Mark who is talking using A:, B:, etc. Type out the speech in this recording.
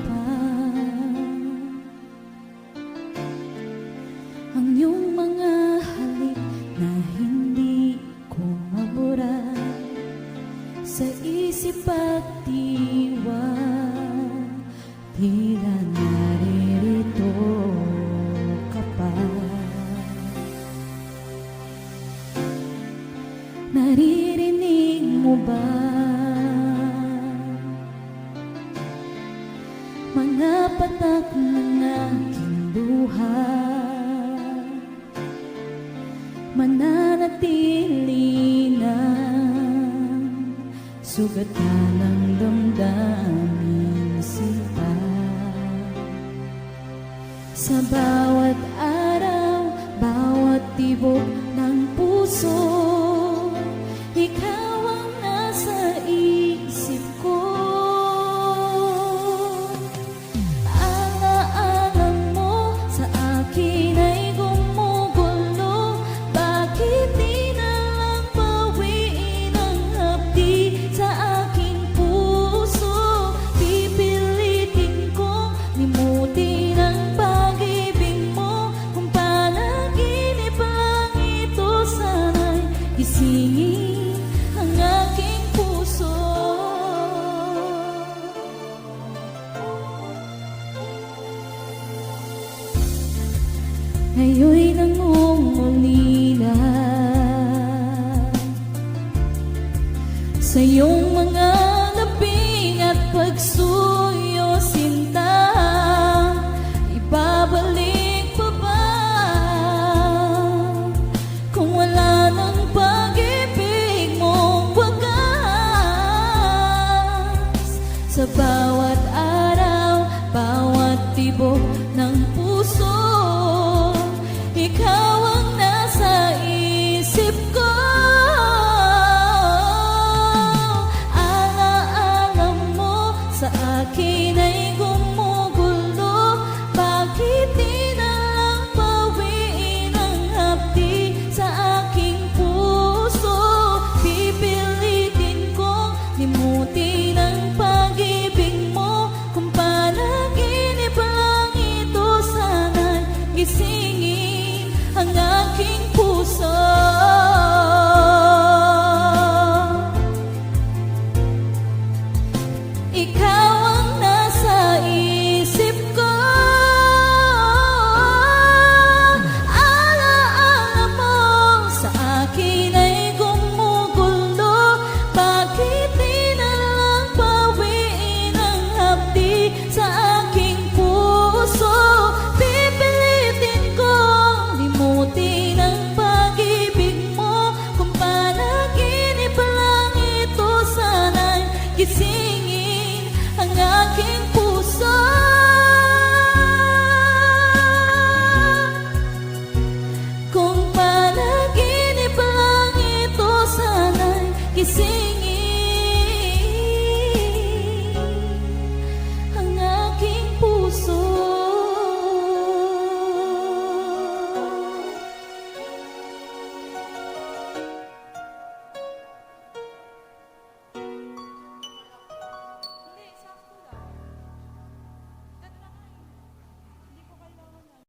A: pa ang iyong mga halik na hindi ko mabura sa isip at diwa. Tila naririto ka pa. Naririnig mo ba mga patak ng aking luha? Mananatili na sugatan ng damdamin sila. Sa bawat araw, bawat tibok ng puso, ikaw ang nasa isip ko. Alaala mo sa akin ay gumugulo. Bakit di na lang bawiin ang hapdi sa aking puso? Pipilitin kong limutin ang pag-ibig mo. Kung panaginip lang ito, sana'y gisingin ang aking puso. Ngayon'y nangungulila sa iyong mga labing at pagsuyo, sinta. Ibabalik pa ba kung wala ng pag-ibig mong wagas? Sa bawat araw, bawat tibok ng puso, ikaw ang nasa isip ko. Alaala mo sa akin ay gumugulo. Bakit di na lang bawiin ang hapdi sa aking puso? Pipilitin kong limutin ang pag-ibig mo. Kung panaginip lang ito, sana'y gisingin ang aking puso. Ikaw ang nasa isip ko. Alaala mo sa akin ay gumugulo. Bakit di na lang bawiin ang hapdi sa aking puso? Pipilitin kong limutin ang pag-ibig mo. Kung panaginip lang ito, sana'y gising